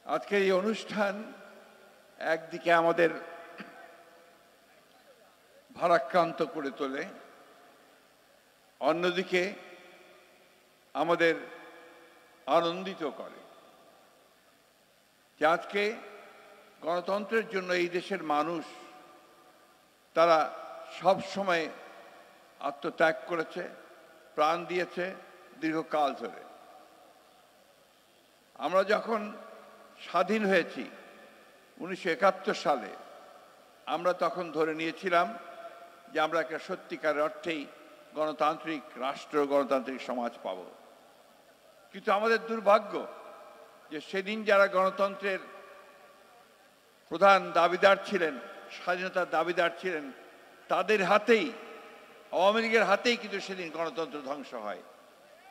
আজকের এই অনুষ্ঠান একদিকে আমাদের ভারাক্রান্ত করে তোলে, অন্যদিকে আমাদের আনন্দিত করে যে আজকে গণতন্ত্রের জন্য এই দেশের মানুষ তারা সব সময় আত্মত্যাগ করেছে, প্রাণ দিয়েছে দীর্ঘকাল ধরে। আমরা যখন স্বাধীন হয়েছি 1971 সালে, আমরা তখন ধরে নিয়েছিলাম যে আমরা একটা সত্যিকার অর্থেই গণতান্ত্রিক রাষ্ট্র, গণতান্ত্রিক সমাজ পাব। কিন্তু আমাদের দুর্ভাগ্য যে সেদিন যারা গণতন্ত্রের প্রধান দাবিদার ছিলেন, স্বাধীনতার দাবিদার ছিলেন, তাদের হাতেই, আওয়ামী লীগের হাতেই কিন্তু সেদিন গণতন্ত্র ধ্বংস হয়।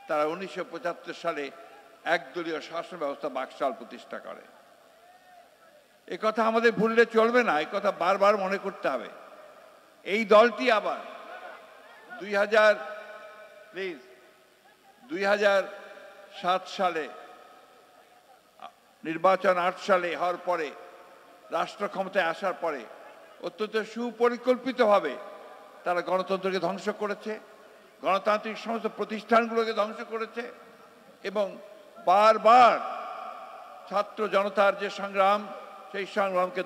তারা 1975 সালে একদলীয় শাসন ব্যবস্থা বাকশাল প্রতিষ্ঠা করে। এ কথা আমাদের ভুললে চলবে না, এই কথা বারবার মনে করতে হবে। এই দলটি আবার 2007 সালে নির্বাচন, 8 সালে হওয়ার পরে, রাষ্ট্র ক্ষমতায় আসার পরে অত্যন্ত সুপরিকল্পিতভাবে তারা গণতন্ত্রকে ধ্বংস করেছে, গণতান্ত্রিক সমস্ত প্রতিষ্ঠানগুলোকে ধ্বংস করেছে এবং বারবার ছাত্র জনতার যে সংগ্রাম, সেই সংগ্রামকে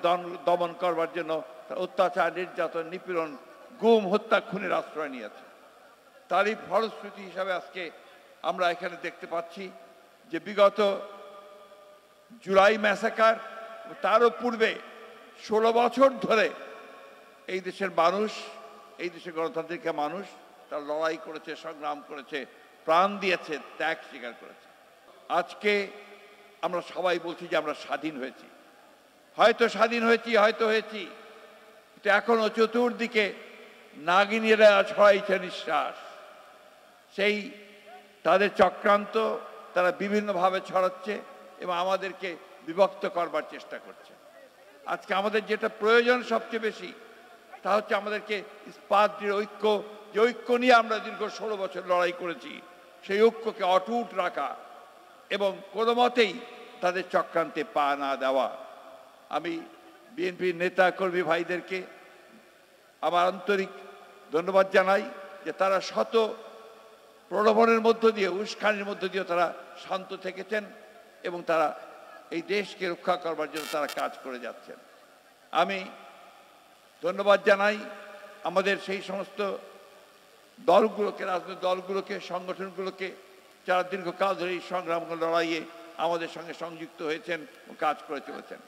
দমন করবার জন্য অত্যাচার, নির্যাতন, নিপীড়ন, গুম, হত্যা, খুনের আশ্রয় নিয়েছে। তারই ফলশ্রুতি হিসাবে আজকে আমরা এখানে দেখতে পাচ্ছি যে বিগত জুলাই ম্যাসাকার, তারও পূর্বে 16 বছর ধরে এই দেশের মানুষ, এই দেশের গণতান্ত্রিক মানুষ তারা লড়াই করেছে, সংগ্রাম করেছে, প্রাণ দিয়েছে, ত্যাগ স্বীকার করেছে। আজকে আমরা সবাই বলছি যে আমরা স্বাধীন হয়েছি, হয়তো স্বাধীন হয়েছি, হয়তো হয়েছি, কিন্তু এখনো চতুর্দিকে নাগিনীরা ছড়াইছে নিঃশ্বাস। সেই তাদের চক্রান্ত তারা বিভিন্নভাবে ছড়াচ্ছে এবং আমাদেরকে বিভক্ত করবার চেষ্টা করছে। আজকে আমাদের যেটা প্রয়োজন সবচেয়ে বেশি, তা হচ্ছে আমাদেরকে ইস্পাত ঐক্য, যে ঐক্য নিয়ে আমরা দীর্ঘ 16 বছর লড়াই করেছি, সেই ঐক্যকে অটুট রাখা এবং কোনো মতেই তাদের চক্রান্তে পা না দেওয়া। আমি বিএনপির নেতা কর্মী ভাইদেরকে আমার আন্তরিক ধন্যবাদ জানাই যে তারা শত প্রলোভনের মধ্য দিয়ে, উস্কানির মধ্য দিয়ে তারা শান্ত থেকেছেন এবং তারা এই দেশকে রক্ষা করবার জন্য তারা কাজ করে যাচ্ছেন। আমি ধন্যবাদ জানাই আমাদের সেই সমস্ত দলগুলোকে, রাজনৈতিক দলগুলোকে, সংগঠনগুলোকে, যারা দীর্ঘকাল ধরে এই সংগ্রাম লড়াইয়ে আমাদের সঙ্গে সংযুক্ত হয়েছেন ও কাজ করে চলেছেন।